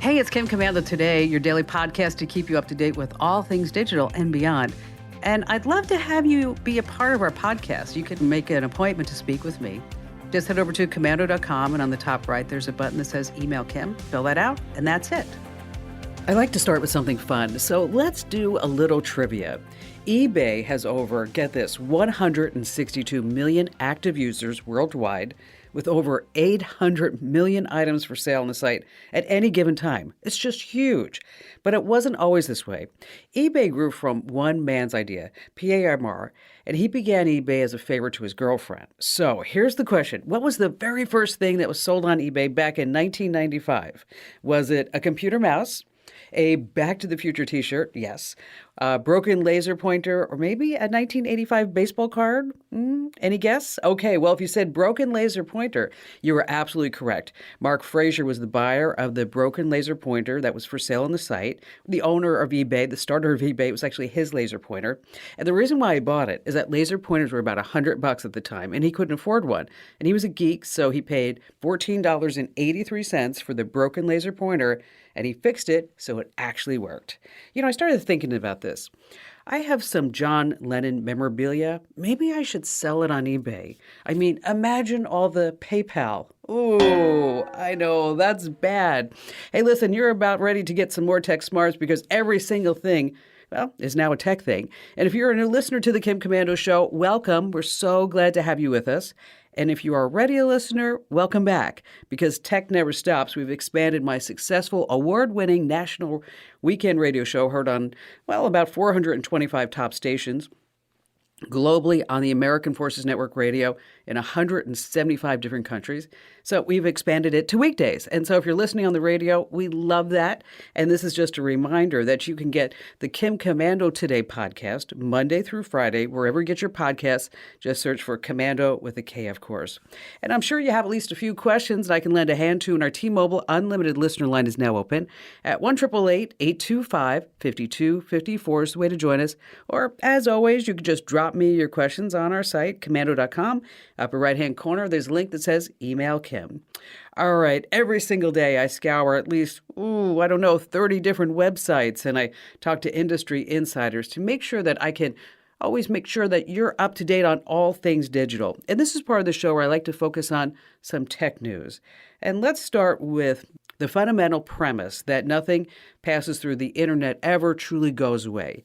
Hey, it's Kim Komando today, your daily podcast to keep you up to date with all things digital and beyond. And I'd love to have you be a part of our podcast. You can make an appointment to speak with me. Just head over to Komando.com, and on the top right, there's a button that says Email Kim. Fill that out, and that's it. I like to start with something fun, so let's do a little trivia. eBay has over, get this, 162 million active users worldwide, with over 800 million items for sale on the site at any given time. It's just huge. But it wasn't always this way. eBay grew from one man's idea, Pierre Amar, and he began eBay as a favor to his girlfriend. So here's the question. What was the very first thing that was sold on eBay back in 1995? Was it a computer mouse? A Back to the Future t-shirt, yes. A broken laser pointer, or maybe a 1985 baseball card? Any guess? Okay, well, if you said broken laser pointer, you were absolutely correct. Mark Frazier was the buyer of the broken laser pointer that was for sale on the site. The owner of eBay, the starter of eBay, was actually his laser pointer. And the reason why he bought it is that laser pointers were about $100 at the time, and he couldn't afford one. And he was a geek, so he paid $14.83 for the broken laser pointer, and he fixed it so it actually worked. You know, I started thinking about this. I have some John Lennon memorabilia. Maybe I should sell it on eBay. I mean, imagine all the PayPal. Ooh, I know, that's bad. Hey, listen, you're about ready to get some more tech smarts because every single thing, well, is now a tech thing. And if you're a new listener to the Kim Komando Show, welcome. We're so glad to have you with us. And if you are already a listener, welcome back. Because tech never stops, we've expanded my successful award-winning national weekend radio show heard on, well, about 425 top stations globally on the American Forces Network Radio in 175 different countries. So we've expanded it to weekdays. And so if you're listening on the radio, we love that. And this is just a reminder that you can get the Kim Komando Today podcast Monday through Friday, wherever you get your podcasts. Just search for Komando with a K, of course. And I'm sure you have at least a few questions that I can lend a hand to, and our T-Mobile Unlimited listener line is now open at 1-888-825-5254 is the way to join us. Or as always, you can just drop me your questions on our site, Komando.com. Upper right-hand corner, there's a link that says Email Kim. All right, every single day I scour at least, 30 different websites, and I talk to industry insiders to make sure that I can always make sure that you're up to date on all things digital. And this is part of the show where I like to focus on some tech news. And let's start with the fundamental premise that nothing passes through the internet ever truly goes away.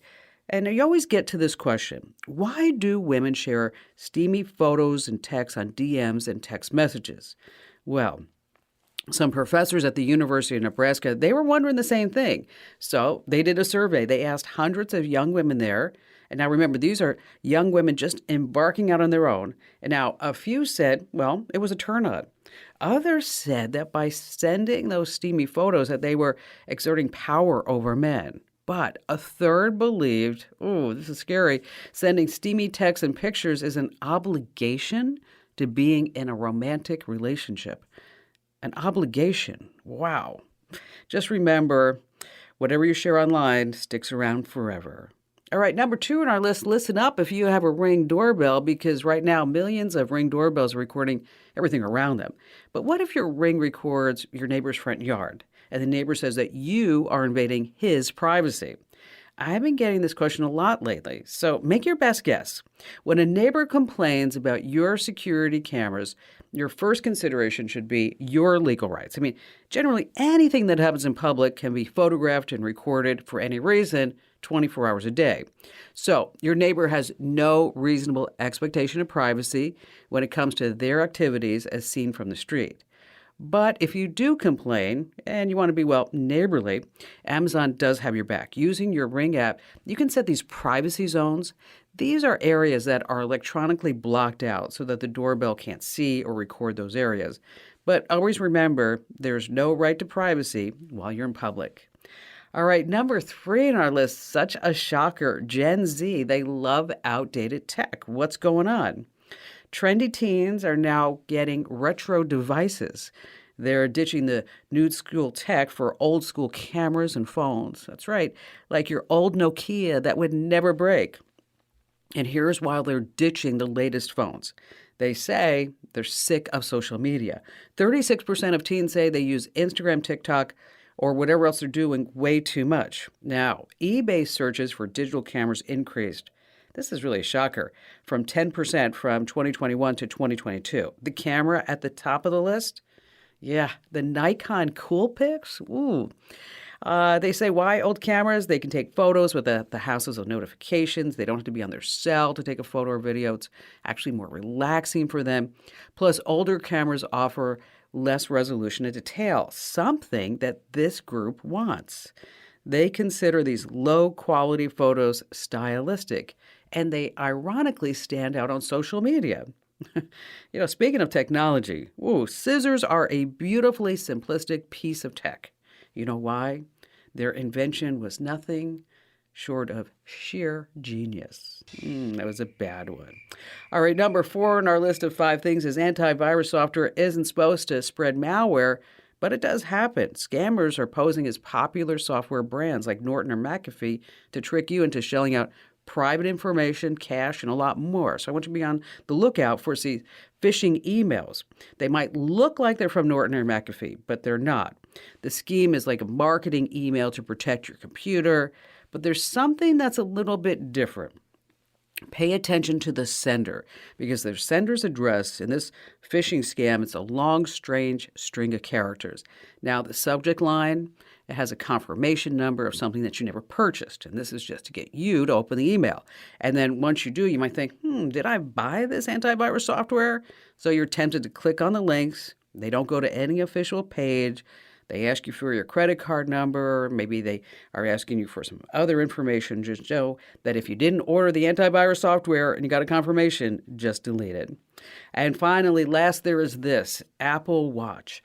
And you always get to this question: why do women share steamy photos and texts on DMs and text messages? Well, some professors at the University of Nebraska, they were wondering the same thing. So they did a survey. They asked hundreds of young women there. And now remember, these are young women just embarking out on their own. And now a few said, well, it was a turn on. Others said that by sending those steamy photos that they were exerting power over men. But a third believed, this is scary, sending steamy texts and pictures is an obligation to being in a romantic relationship. An obligation. Wow. Just remember, whatever you share online sticks around forever. All right, number 2 on our list, listen up if you have a Ring doorbell, because right now millions of Ring doorbells are recording everything around them. But what if your Ring records your neighbor's front yard, and the neighbor says that you are invading his privacy? I've been getting this question a lot lately, so make your best guess. When a neighbor complains about your security cameras, your first consideration should be your legal rights. I mean, generally anything that happens in public can be photographed and recorded for any reason 24 hours a day. So your neighbor has no reasonable expectation of privacy when it comes to their activities as seen from the street. But if you do complain and you want to be, neighborly, Amazon does have your back. Using your Ring app, you can set these privacy zones. These are areas that are electronically blocked out so that the doorbell can't see or record those areas. But always remember, there's no right to privacy while you're in public. All right, number 3 on our list, such a shocker. Gen Z, they love outdated tech. What's going on? Trendy teens are now getting retro devices. They're ditching the new school tech for old school cameras and phones. That's right, like your old Nokia that would never break. And here's why they're ditching the latest phones. They say they're sick of social media. 36% of teens say they use Instagram, TikTok, or whatever else they're doing way too much. Now, eBay searches for digital cameras increased. This is really a shocker, from 10% from 2021 to 2022. The camera at the top of the list? Yeah, the Nikon Coolpix? Ooh. They say why old cameras? They can take photos with the houses of notifications. They don't have to be on their cell to take a photo or video. It's actually more relaxing for them. Plus, older cameras offer less resolution and detail, something that this group wants. They consider these low quality photos stylistic, and they ironically stand out on social media. Speaking of technology, scissors are a beautifully simplistic piece of tech. You know why? Their invention was nothing short of sheer genius. That was a bad one. All right, number 4 on our list of 5 things is antivirus software isn't supposed to spread malware, but it does happen. Scammers are posing as popular software brands like Norton or McAfee to trick you into shelling out private information, cash, and a lot more. So I want you to be on the lookout for phishing emails. They might look like they're from Norton or McAfee, but they're not. The scheme is like a marketing email to protect your computer, but there's something that's a little bit different. Pay attention to the sender, because their sender's address in this phishing scam, it's a long, strange string of characters. Now, the subject line, it has a confirmation number of something that you never purchased, and this is just to get you to open the email. And then once you do, you might think, did I buy this antivirus software? So you're tempted to click on the links. They don't go to any official page. They ask you for your credit card number. Maybe they are asking you for some other information. Just know that if you didn't order the antivirus software and you got a confirmation, just delete it. And finally, last, there is this Apple Watch.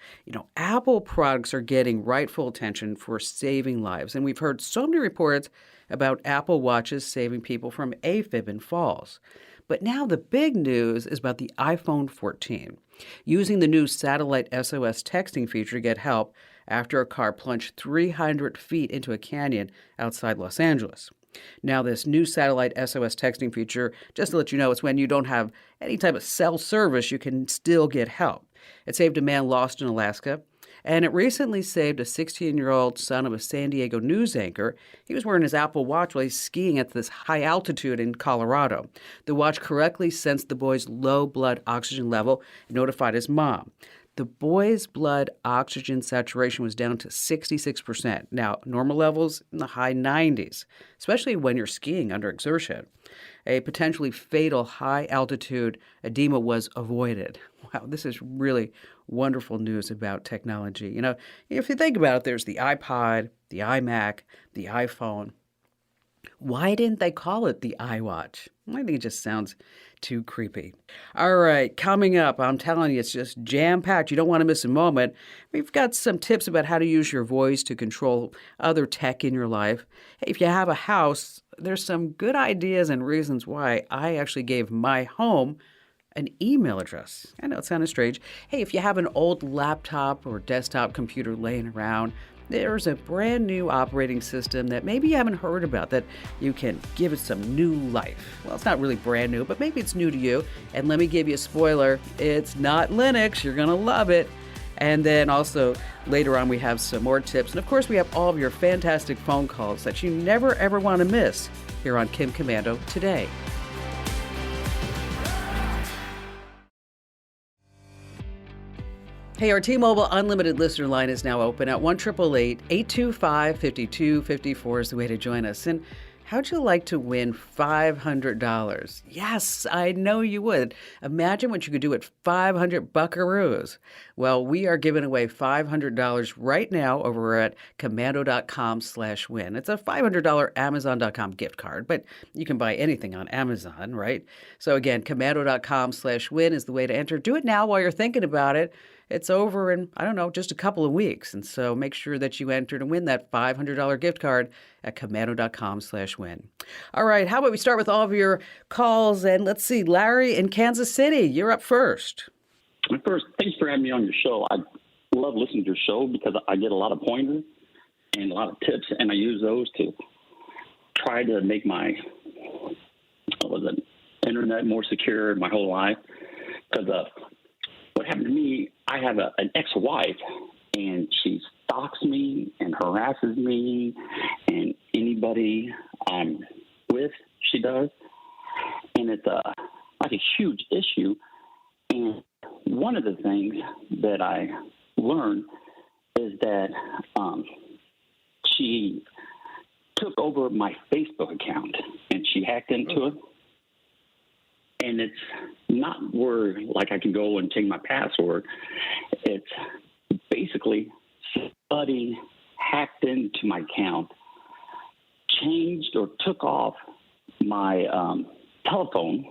Apple products are getting rightful attention for saving lives. And we've heard so many reports about Apple Watches saving people from AFib and falls. But now the big news is about the iPhone 14. Using the new satellite SOS texting feature to get help after a car plunged 300 feet into a canyon outside Los Angeles. Now, this new satellite SOS texting feature, just to let you know, it's when you don't have any type of cell service, you can still get help. It saved a man lost in Alaska, and it recently saved a 16-year-old son of a San Diego news anchor. He was wearing his Apple Watch while he's skiing at this high altitude in Colorado. The watch correctly sensed the boy's low blood oxygen level and notified his mom. The boy's blood oxygen saturation was down to 66%. Now, normal levels in the high 90s, especially when you're skiing under exertion. A potentially fatal high-altitude edema was avoided. Wow, this is really wonderful news about technology. If you think about it, there's the iPod, the iMac, the iPhone. Why didn't they call it the iWatch? I think it just sounds too creepy. All right, coming up, I'm telling you, it's just jam-packed. You don't want to miss a moment. We've got some tips about how to use your voice to control other tech in your life. Hey, if you have a house, there's some good ideas and reasons why I actually gave my home an email address. I know it sounded strange. Hey, if you have an old laptop or desktop computer laying around, there's a brand new operating system that maybe you haven't heard about that you can give it some new life. Well, it's not really brand new, but maybe it's new to you. And let me give you a spoiler. It's not Linux. You're going to love it. And then also later on, we have some more tips. And of course, we have all of your fantastic phone calls that you never, ever want to miss here on Kim Komando Today. Hey, our T-Mobile Unlimited listener line is now open at 1-888-825-5254 is the way to join us. And how'd you like to win $500? Yes, I know you would. Imagine what you could do with 500 buckaroos. Well, we are giving away $500 right now over at Komando.com/win. It's a $500 Amazon.com gift card, but you can buy anything on Amazon, right? So again, Komando.com/win is the way to enter. Do it now while you're thinking about it. It's over in, just a couple of weeks. And so make sure that you enter to win that $500 gift card at Komando.com/win. All right, how about we start with all of your calls? And let's see, Larry in Kansas City, you're up first. First, thanks for having me on your show. I love listening to your show because I get a lot of pointers and a lot of tips, and I use those to try to make my internet more secure my whole life. Because what happened to me, I have an ex-wife, and she stalks me and harasses me and anybody I'm with, she does. And it's like a huge issue. And one of the things that I learned is that she took over my Facebook account and she hacked into it. And it's not where, like, I can go and change my password. It's basically somebody hacked into my account, changed or took off my telephone,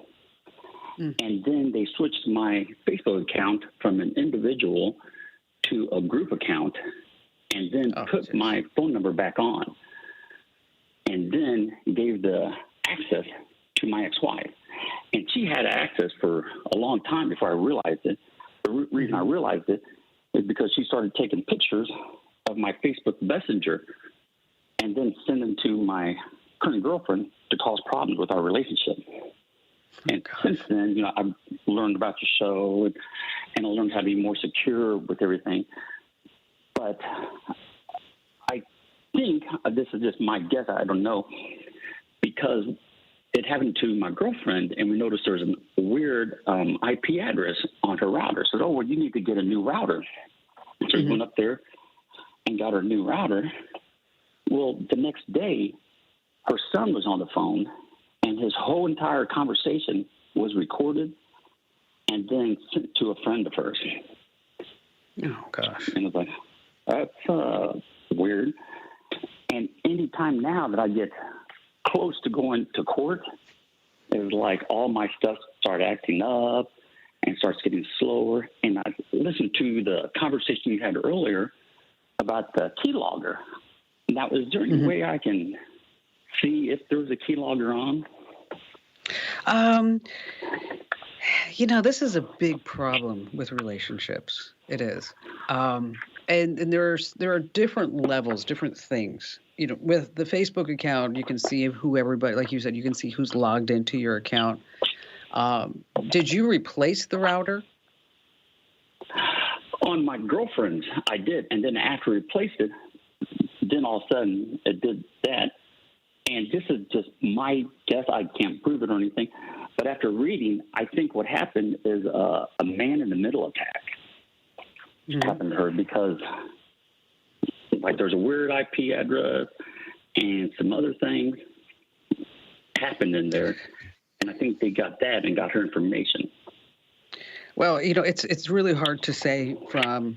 and then they switched my Facebook account from an individual to a group account, and then put my phone number back on, and then gave the access to my ex-wife. And she had access for a long time before I realized it. The reason I realized it is because she started taking pictures of my Facebook Messenger and then send them to my current girlfriend to cause problems with our relationship. And since then, you know, I've learned about your show and I learned how to be more secure with everything. But I think this is just my guess. I don't know, because it happened to my girlfriend, and we noticed there's a weird IP address on her router. So, well, you need to get a new router. So we went up there and got her new router. Well, the next day, her son was on the phone, and his whole entire conversation was recorded and then sent to a friend of hers. Oh, gosh. And I was like, that's weird. And any time now that I get close to going to court, it was like all my stuff started acting up and starts getting slower. And I listened to the conversation you had earlier about the keylogger. Now, is there any way I can see if there's a keylogger on? You know, this is a big problem with relationships. It is. And there are different levels, different things. You know, with the Facebook account, you can see who everybody, like you said, you can see who's logged into your account. Did you replace the router? On my girlfriend's, I did. And then after I replaced it, then all of a sudden it did that. And this is just my guess. I can't prove it or anything. But after reading, I think what happened is a man-in-the-middle attack happened to her, because like there's a weird IP address and some other things happened in there. And I think they got that and got her information. Well, you know, it's really hard to say from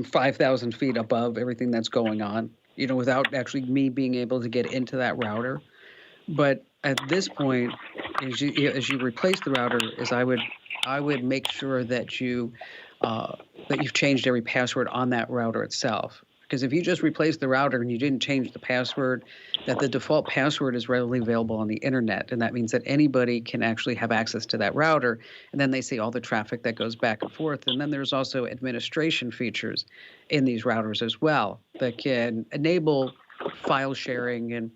5,000 feet above everything that's going on, you know, without actually me being able to get into that router. But at this point, as you replace the router, I would make sure that you've changed every password on that router itself. Because if you just replace the router and you didn't change the password, that the default password is readily available on the internet. And that means that anybody can actually have access to that router. And then they see all the traffic that goes back and forth. And then there's also administration features in these routers as well that can enable file sharing and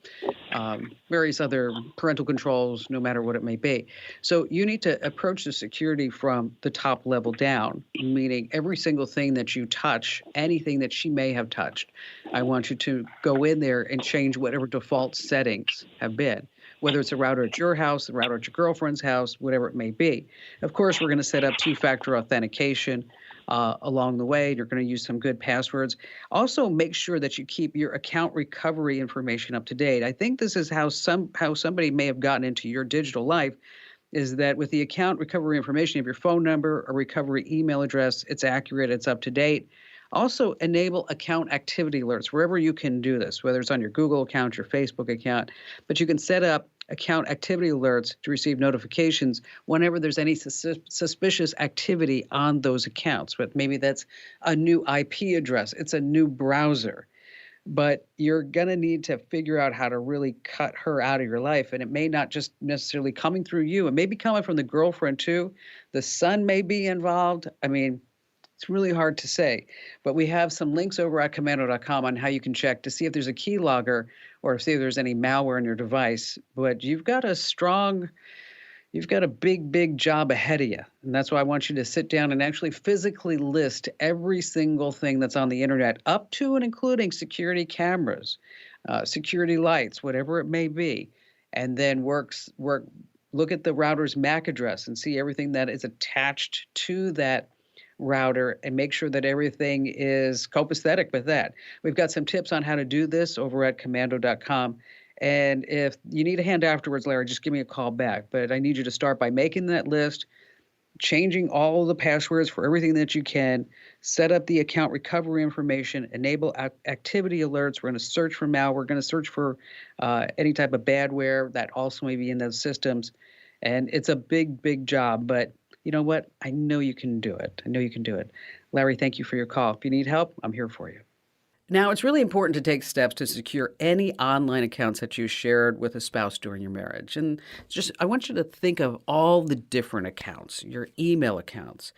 various other parental controls, no matter what it may be. So you need to approach the security from the top level down, meaning every single thing that you touch, anything that she may have touched, I want you to go in there and change whatever default settings have been, whether it's a router at your house, a router at your girlfriend's house, whatever it may be. Of course, we're going to set up two-factor authentication along the way. You're going to use some good passwords. Also, make sure that you keep your account recovery information up to date. I think this is how somebody may have gotten into your digital life, is that with the account recovery information, you have your phone number, a recovery email address, it's accurate, it's up to date. Also, enable account activity alerts wherever you can do this, whether it's on your Google account, your Facebook account, but you can set up account activity alerts to receive notifications whenever there's any suspicious activity on those accounts. But maybe that's a new IP address, it's a new browser. But you're going to need to figure out how to really cut her out of your life. And it may not just necessarily coming through you. It may be coming from the girlfriend too. The son may be involved. I mean, it's really hard to say, but we have some links over at Komando.com on how you can check to see if there's a keylogger or see if there's any malware in your device. But you've got a strong You've got a big, big job ahead of you. And that's why I want you to sit down and actually physically list every single thing that's on the internet, up to and including security cameras, security lights, whatever it may be. And then look at the router's MAC address and see everything that is attached to that router and make sure that everything is copacetic with that. We've got some tips on how to do this over at komando.com. And if you need a hand afterwards, Larry, just give me a call back. But I need you to start by making that list, changing all the passwords for everything that you can, set up the account recovery information, enable activity alerts. We're going to search for malware. We're going to search for any type of badware that also may be in those systems. And it's a big, big job. But you know what? I know you can do it. I know you can do it. Larry, thank you for your call. If you need help, I'm here for you. Now, it's really important to take steps to secure any online accounts that you shared with a spouse during your marriage. And I want you to think of all the different accounts, your email accounts,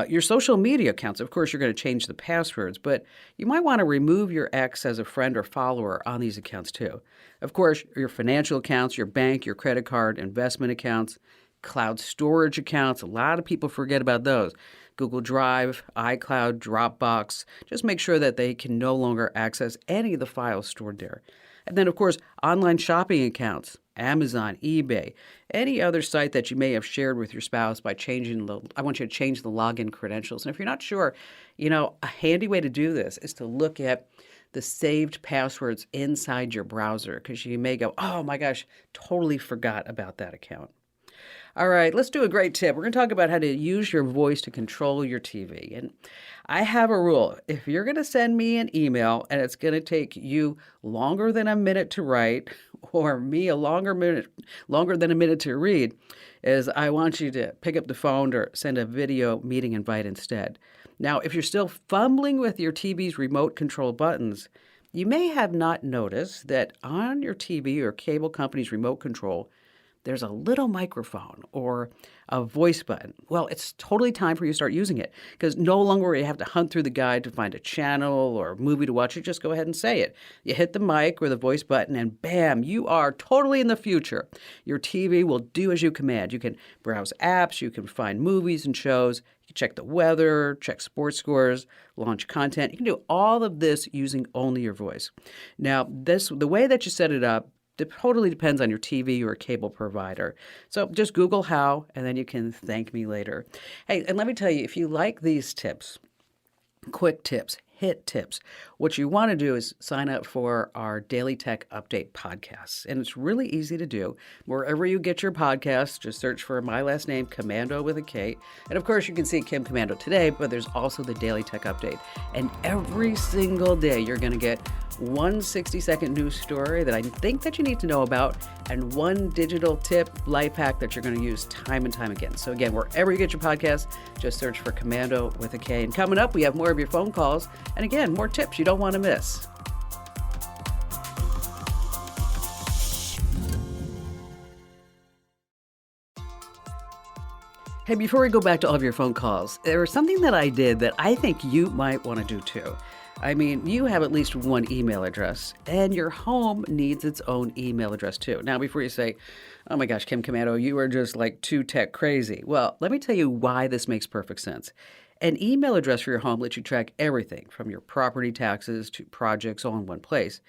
your social media accounts. Of course, you're going to change the passwords, but you might want to remove your ex as a friend or follower on these accounts too. Of course, your financial accounts, your bank, your credit card, investment accounts, cloud storage accounts. A lot of people forget about those. Google Drive, iCloud, Dropbox. Just make sure that they can no longer access any of the files stored there. And then, of course, online shopping accounts, Amazon, eBay, any other site that you may have shared with your spouse by I want you to change the login credentials. And if you're not sure, a handy way to do this is to look at the saved passwords inside your browser, because you may go, oh my gosh, totally forgot about that account. All right, let's do a great tip. We're going to talk about how to use your voice to control your TV. And I have a rule. If you're going to send me an email and it's going to take you longer than a minute to write, or me longer than a minute to read, is I want you to pick up the phone or send a video meeting invite instead. Now, if you're still fumbling with your TV's remote control buttons, you may have not noticed that on your TV or cable company's remote control, there's a little microphone or a voice button. Well, it's totally time for you to start using it, because no longer will you have to hunt through the guide to find a channel or a movie to watch. You just go ahead and say it. You hit the mic or the voice button and bam, you are totally in the future. Your TV will do as you command. You can browse apps, you can find movies and shows, you can check the weather, check sports scores, launch content. You can do all of this using only your voice. Now, the way that you set it up, it totally depends on your TV or cable provider. So just Google how, and then you can thank me later. Hey, and let me tell you, if you like these tips, quick tips, hit tips, what you want to do is sign up for our Daily Tech Update podcasts. And it's really easy to do. Wherever you get your podcasts, just search for my last name, Komando with a K. And of course, you can see Kim Komando today, but there's also the Daily Tech Update. And every single day, you're going to get one 60-second news story that I think that you need to know about, and one digital tip, life hack that you're going to use time and time again. So again, wherever you get your podcast, just search for Komando with a K. And coming up, we have more of your phone calls. And again, more tips you don't want to miss. Hey, before we go back to all of your phone calls, there was something that I did that I think you might want to do too. I mean, you have at least one email address, and your home needs its own email address too. Now, before you say, oh my gosh, Kim Komando, you are just like too tech crazy. Well, let me tell you why this makes perfect sense. An email address for your home lets you track everything from your property taxes to projects all in one place.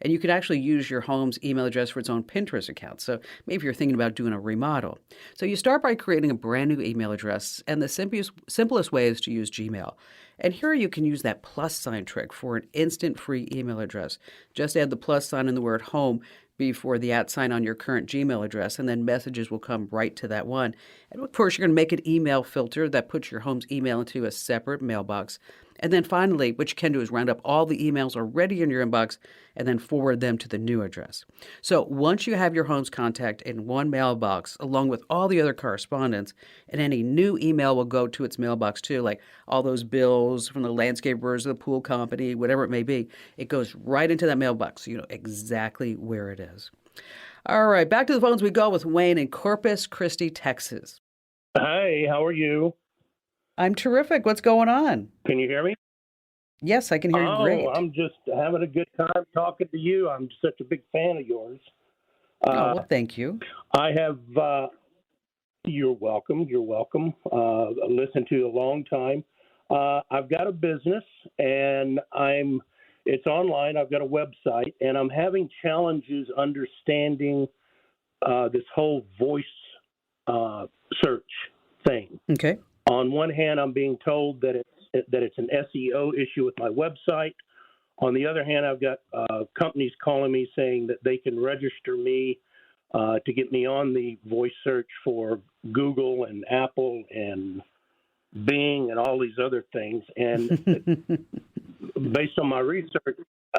And you can actually use your home's email address for its own Pinterest account. So maybe you're thinking about doing a remodel. So you start by creating a brand new email address, and the simplest way is to use Gmail. And here you can use that plus sign trick for an instant free email address. Just add the plus sign in the word home before the @ sign on your current Gmail address, and then messages will come right to that one. And of course, you're going to make an email filter that puts your home's email into a separate mailbox. And then finally, what you can do is round up all the emails already in your inbox and then forward them to the new address. So once you have your home's contact in one mailbox, along with all the other correspondence, and any new email will go to its mailbox too, like all those bills from the landscapers, the pool company, whatever it may be, it goes right into that mailbox, so you know exactly where it is. All right, back to the phones we go with Wayne in Corpus Christi, Texas. Hey, how are you? I'm terrific. What's going on? Can you hear me? Yes, I can hear you great. I'm just having a good time talking to you. I'm such a big fan of yours. Well, thank you. I have You're welcome. You're welcome. Listened to you a long time. I've got a business, and it's online. I've got a website, and I'm having challenges understanding this whole voice search thing. Okay. On one hand, I'm being told that it's an SEO issue with my website. On the other hand, I've got companies calling me saying that they can register me to get me on the voice search for Google and Apple and Bing and all these other things. And based on my research,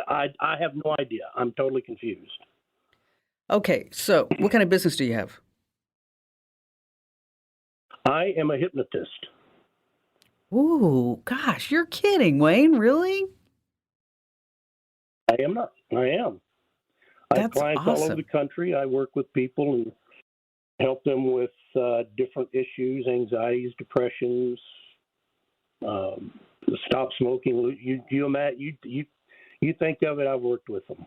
I have no idea. I'm totally confused. Okay, so what kind of business do you have? I am a hypnotist. Ooh, gosh, you're kidding, Wayne, really? I am not. I am. I have That's clients all over awesome. the country. I work with people and help them with different issues, anxieties, depressions, stop smoking. You think of it, I've worked with them.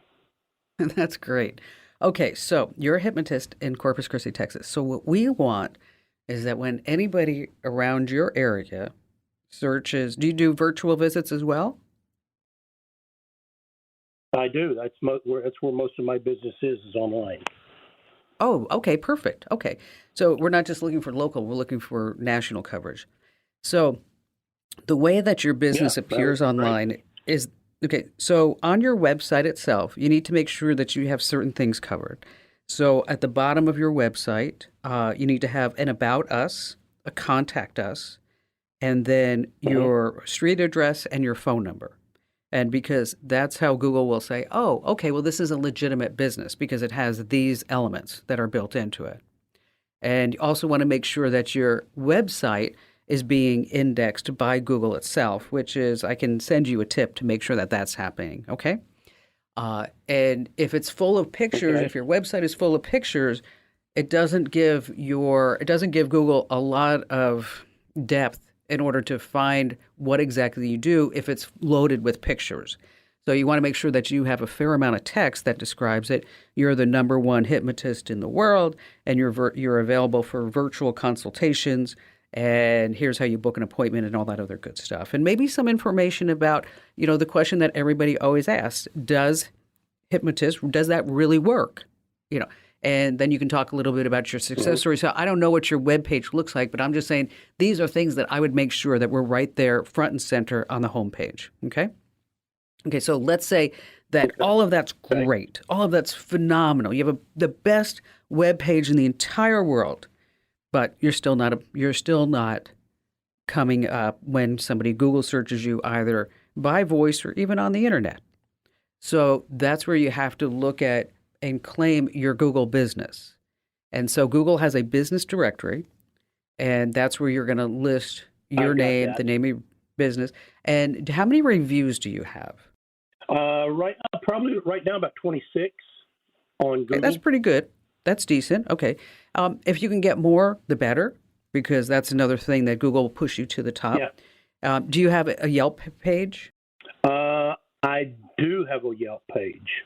That's great. Okay, so you're a hypnotist in Corpus Christi, Texas. So what we want is that when anybody around your area searches, do you do virtual visits as well? I do. That's where most of my business is online. Oh, okay, perfect. Okay. So we're not just looking for local, we're looking for national coverage. So the way that your business Yeah, appears right. online is okay. So on your website itself, you need to make sure that you have certain things covered. So at the bottom of your website, you need to have an about us, a contact us, and then your street address and your phone number. And because that's how Google will say, oh, okay, well, this is a legitimate business because it has these elements that are built into it. And you also want to make sure that your website is being indexed by Google itself, which is, I can send you a tip to make sure that that's happening, okay? And if it's full of pictures, Okay. if your website is full of pictures, it doesn't give Google a lot of depth in order to find what exactly you do if it's loaded with pictures. So you want to make sure that you have a fair amount of text that describes it. You're the number one hypnotist in the world, and you're available for virtual consultations. And here's how you book an appointment and all that other good stuff. And maybe some information about, the question that everybody always asks: does that really work? And then you can talk a little bit about your success story. So I don't know what your webpage looks like, but I'm just saying these are things that I would make sure that we're right there front and center on the homepage. Okay? Okay, so let's say that all of that's great. All of that's phenomenal. You have the best webpage in the entire world, but you're still not coming up when somebody Google searches you either by voice or even on the internet. So that's where you have to look at and claim your Google business. And so Google has a business directory, and that's where you're going to list your name, that. the name of your business. And how many reviews do you have? Probably right now about 26 on Google. Okay, that's pretty good. That's decent. Okay. If you can get more, the better, because that's another thing that Google will push you to the top. Yeah. Do you have a Yelp page? I do have a Yelp page.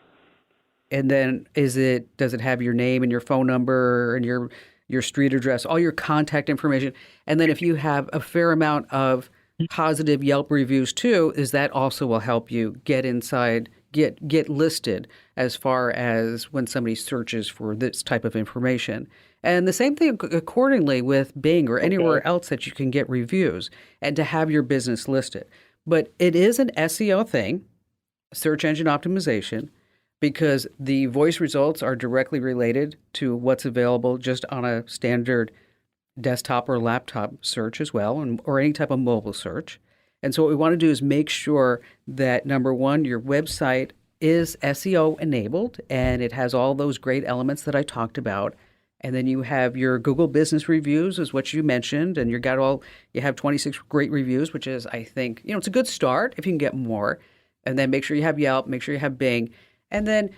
And then does it have your name and your phone number and your street address, all your contact information? And then if you have a fair amount of positive Yelp reviews too, is that also will help you get inside, get listed as far as when somebody searches for this type of information. And the same thing accordingly with Bing or anywhere else that you can get reviews and to have your business listed. But it is an SEO thing, search engine optimization, because the voice results are directly related to what's available just on a standard desktop or laptop search as well, or any type of mobile search. And so what we want to do is make sure that, number one, your website is SEO enabled and it has all those great elements that I talked about. And then you have your Google business reviews is what you mentioned, and you have 26 great reviews, which is, I think, it's a good start if you can get more. And then make sure you have Yelp, make sure you have Bing. And then,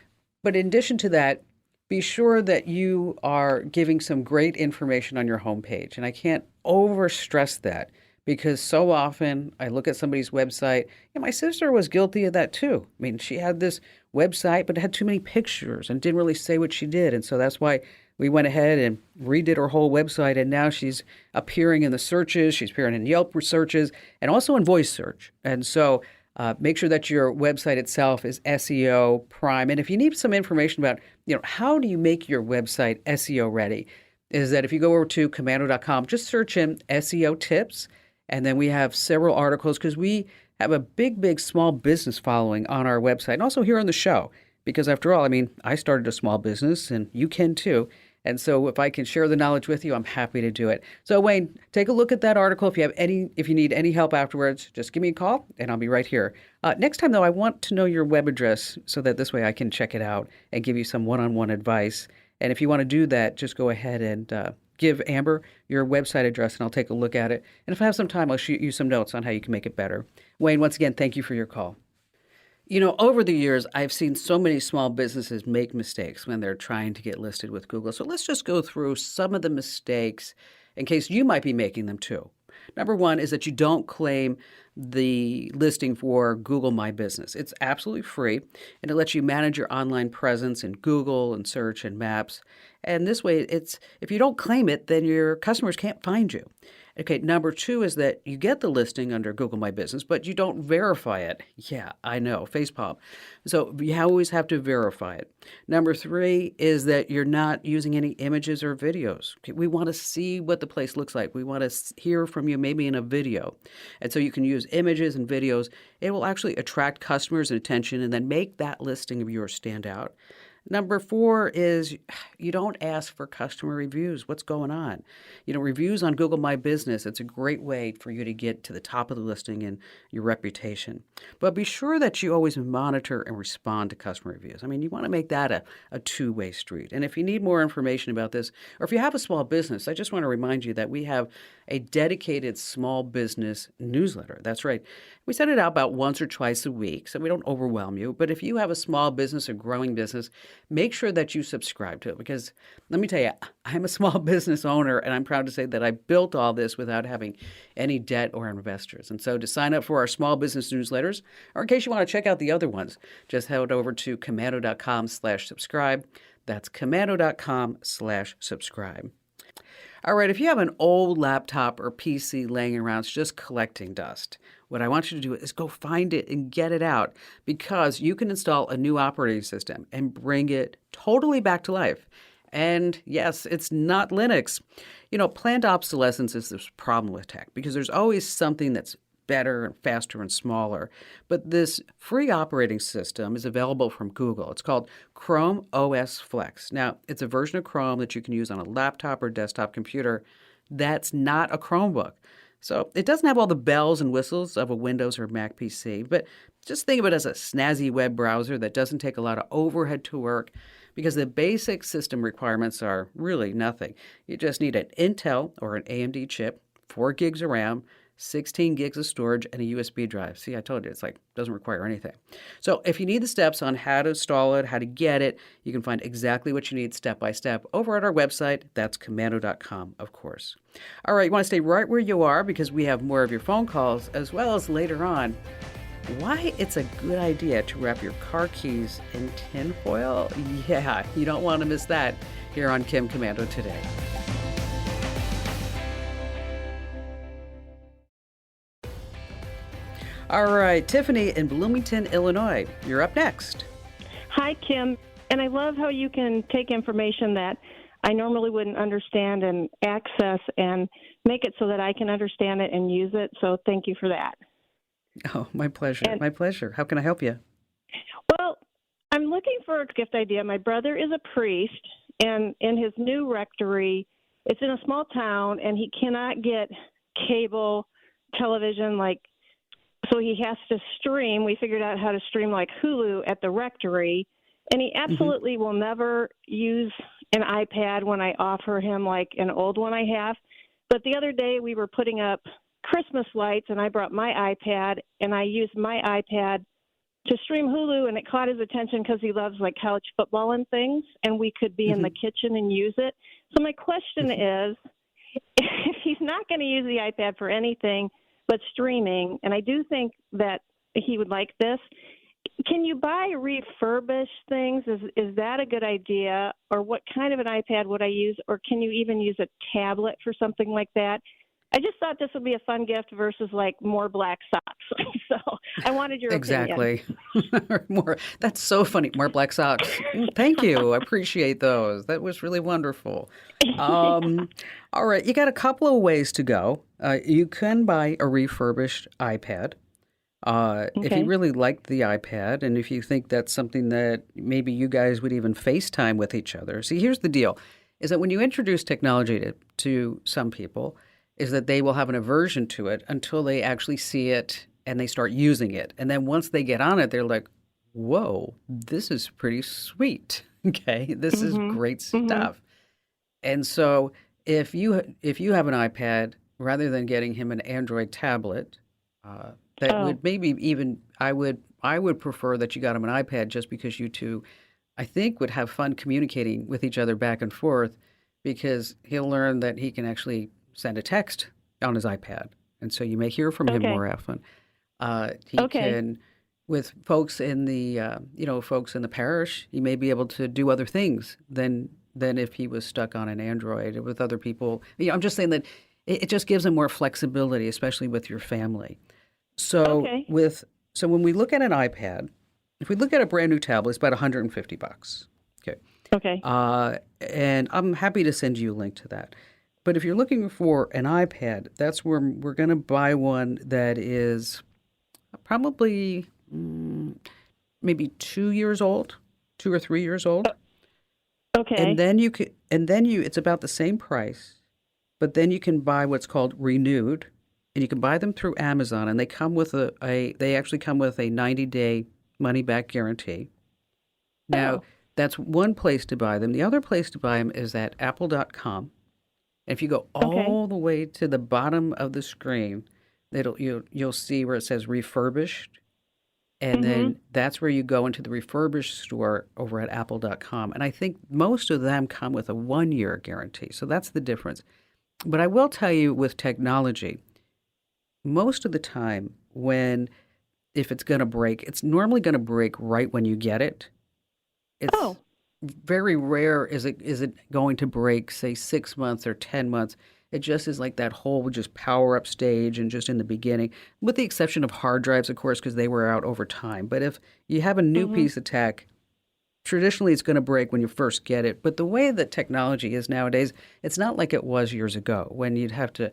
but in addition to that, be sure that you are giving some great information on your homepage. And I can't overstress that because so often I look at somebody's website, and my sister was guilty of that too. I mean, she had this website, but it had too many pictures and didn't really say what she did. And so that's why we went ahead and redid her whole website, and now she's appearing in the searches, she's appearing in Yelp searches, and also in voice search. And so make sure that your website itself is SEO prime. And if you need some information about, how do you make your website SEO ready, is that if you go over to Komando.com, just search in SEO tips, and then we have several articles because we have a big small business following on our website and also here on the show. Because after all, I started a small business and you can too. And so if I can share the knowledge with you, I'm happy to do it. So Wayne, take a look at that article. If you need any help afterwards, just give me a call and I'll be right here. Next time though, I want to know your web address so that this way I can check it out and give you some one-on-one advice. And if you want to do that, just go ahead and give Amber your website address and I'll take a look at it. And if I have some time, I'll shoot you some notes on how you can make it better. Wayne, once again, thank you for your call. Over the years, I've seen so many small businesses make mistakes when they're trying to get listed with Google. So let's just go through some of the mistakes in case you might be making them too. Number one is that you don't claim the listing for Google My Business. It's absolutely free, and it lets you manage your online presence in Google and search and maps. And this way, if you don't claim it, then your customers can't find you. Okay, number two is that you get the listing under Google My Business, but you don't verify it. Yeah, I know, facepalm. So you always have to verify it. Number three is that you're not using any images or videos. Okay, we want to see what the place looks like. We want to hear from you maybe in a video. And so you can use images and videos. It will actually attract customers' attention and then make that listing of yours stand out. Number four is you don't ask for customer reviews. What's going on? Reviews on Google My Business, it's a great way for you to get to the top of the listing and your reputation. But be sure that you always monitor and respond to customer reviews. You want to make that a two-way street. And if you need more information about this, or if you have a small business, I just want to remind you that we have a dedicated small business newsletter. That's right. We send it out about once or twice a week, so we don't overwhelm you. But if you have a small business or growing business, make sure that you subscribe to it because let me tell you, I'm a small business owner and I'm proud to say that I built all this without having any debt or investors. And so to sign up for our small business newsletters, or in case you want to check out the other ones, just head over to Komando.com/subscribe. That's Komando.com/subscribe. All right, if you have an old laptop or PC laying around, it's just collecting dust. What I want you to do is go find it and get it out because you can install a new operating system and bring it totally back to life. And yes, it's not Linux. Planned obsolescence is this problem with tech because there's always something that's better and faster and smaller. But this free operating system is available from Google. It's called Chrome OS Flex. Now, it's a version of Chrome that you can use on a laptop or desktop computer. That's not a Chromebook. So it doesn't have all the bells and whistles of a Windows or Mac PC, but just think of it as a snazzy web browser that doesn't take a lot of overhead to work because the basic system requirements are really nothing. You just need an Intel or an AMD chip, 4 gigs of RAM, 16 gigs of storage, and a USB drive. See, I told you, doesn't require anything. So if you need the steps on how to install it, how to get it, you can find exactly what you need step by step over at our website. That's Komando.com, of course. All right, you want to stay right where you are because we have more of your phone calls as well as later on why it's a good idea to wrap your car keys in tinfoil. Yeah, you don't want to miss that here on Kim Komando Today. All right, Tiffany in Bloomington, Illinois, you're up next. Hi, Kim. And I love how you can take information that I normally wouldn't understand and access and make it so that I can understand it and use it. So thank you for that. Oh, my pleasure. My pleasure. How can I help you? Well, I'm looking for a gift idea. My brother is a priest, and in his new rectory, it's in a small town, and he cannot get cable television so he has to stream. We figured out how to stream like Hulu at the rectory, and he absolutely will never use an iPad when I offer him like an old one I have. But the other day we were putting up Christmas lights, and I brought my iPad, and I used my iPad to stream Hulu, and it caught his attention because he loves like college football and things, and we could be in the kitchen and use it. So my question is, if he's not going to use the iPad for anything but streaming, and I do think that he would like this, can you buy refurbished things? Is that a good idea? Or what kind of an iPad would I use? Or can you even use a tablet for something like that? I just thought this would be a fun gift versus like more black socks. So I wanted your opinion. Exactly. More. That's so funny. More black socks. Thank you. I appreciate those. That was really wonderful. All right. You got a couple of ways to go. You can buy a refurbished iPad. If you Okay. really like the iPad and if you think that's something that maybe you guys would even FaceTime with each other. See, here's the deal, is that when you introduce technology to some people, is that they will have an aversion to it until they actually see it and they start using it. And then once they get on it, they're like, whoa, this is pretty sweet. Okay, this is Mhm. great Mhm. stuff. And so if you have an iPad, rather than getting him an Android tablet, that Oh, would maybe even I would prefer that you got him an iPad just because you two, I think, would have fun communicating with each other back and forth because he'll learn that he can actually send a text on his iPad, and so you may hear from him okay. more often. He Okay. can, with folks in the folks in the parish, he may be able to do other things than if he was stuck on an Android with other people. I'm just saying that it just gives him more flexibility, especially with your family. So Okay. when we look at an iPad, if we look at a brand new tablet, it's about $150. Okay. Okay. And I'm happy to send you a link to that. But if you're looking for an iPad, that's where we're going to buy one that is probably maybe 2 years old, 2 or 3 years old. And Okay. then you could, and then you, it's about the same price, but then you can buy what's called renewed, and you can buy them through Amazon, and they come with they actually come with a 90-day money back guarantee. Now, Oh, that's one place to buy them. The other place to buy them is at apple.com. And if you go okay. all the way to the bottom of the screen, you'll see where it says refurbished. And Mhm. then that's where you go into the refurbished store over at apple.com. And I think most of them come with a 1 year guarantee. So that's the difference. But I will tell you with technology, most of the time when if it's going to break, it's normally going to break right when you get it. It's Oh, very rare is it going to break, say, 6 months or 10 months. It just is like that whole just power up stage and just in the beginning, with the exception of hard drives, of course, because they wear out over time. But if you have a new mhm. piece of tech, traditionally it's going to break when you first get it. But the way that technology is nowadays, it's not like it was years ago when you'd have to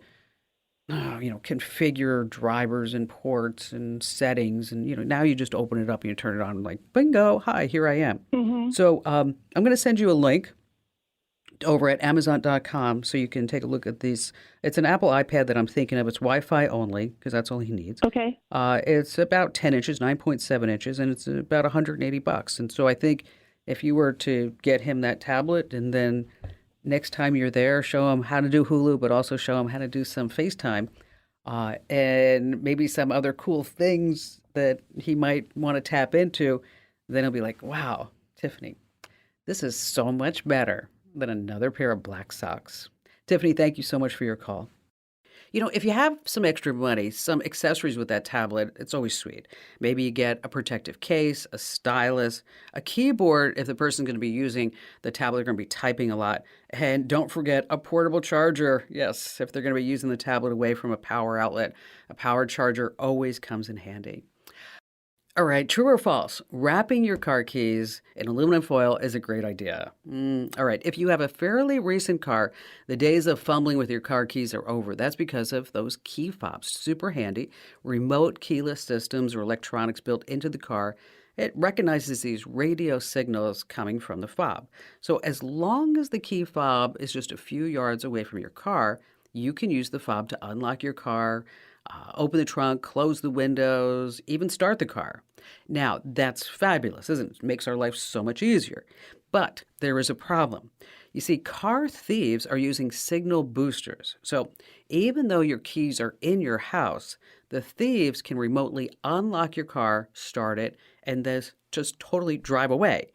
configure drivers and ports and settings. And, now you just open it up and you turn it on like, bingo, hi, here I am. Mhm. So I'm going to send you a link over at Amazon.com so you can take a look at these. It's an Apple iPad that I'm thinking of. It's Wi-Fi only because that's all he needs. Okay. It's about 10 inches, 9.7 inches, and it's about $180. And so I think if you were to get him that tablet and then next time you're there, show him how to do Hulu, but also show him how to do some FaceTime and maybe some other cool things that he might want to tap into, then he'll be like, wow, Tiffany, this is so much better than another pair of black socks. Tiffany, thank you so much for your call. If you have some extra money, some accessories with that tablet, it's always sweet. Maybe you get a protective case, a stylus, a keyboard if the person's going to be using the tablet, they're going to be typing a lot. And don't forget a portable charger. Yes, if they're going to be using the tablet away from a power outlet, a power charger always comes in handy. All right, true or false? Wrapping your car keys in aluminum foil is a great idea. All right, if you have a fairly recent car, the days of fumbling with your car keys are over. That's because of those key fobs. Super handy. Remote keyless systems or electronics built into the car. It recognizes these radio signals coming from the fob. So as long as the key fob is just a few yards away from your car, you can use the fob to unlock your car, open the trunk, close the windows, even start the car. Now, that's fabulous, isn't it? It makes our life so much easier. But there is a problem. You see, car thieves are using signal boosters. So even though your keys are in your house, the thieves can remotely unlock your car, start it, and then just totally drive away.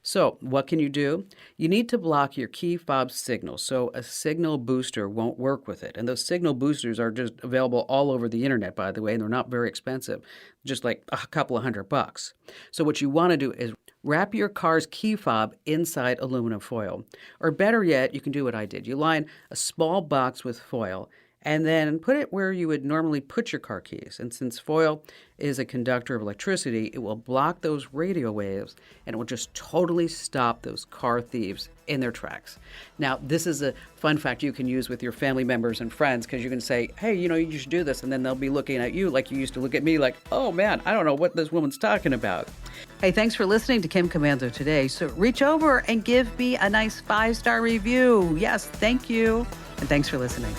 So what can you do? You need to block your key fob signal so a signal booster won't work with it. And those signal boosters are just available all over the internet, by the way, and they're not very expensive, just like a couple of $100. So what you want to do is wrap your car's key fob inside aluminum foil. Or better yet, you can do what I did. You line a small box with foil and then put it where you would normally put your car keys. And since foil is a conductor of electricity, it will block those radio waves and it will just totally stop those car thieves in their tracks. Now, this is a fun fact you can use with your family members and friends because you can say, hey, you should do this. And then they'll be looking at you like you used to look at me like, oh man, I don't know what this woman's talking about. Hey, thanks for listening to Kim Komando today. So reach over and give me a nice 5-star review. Yes, thank you. And thanks for listening.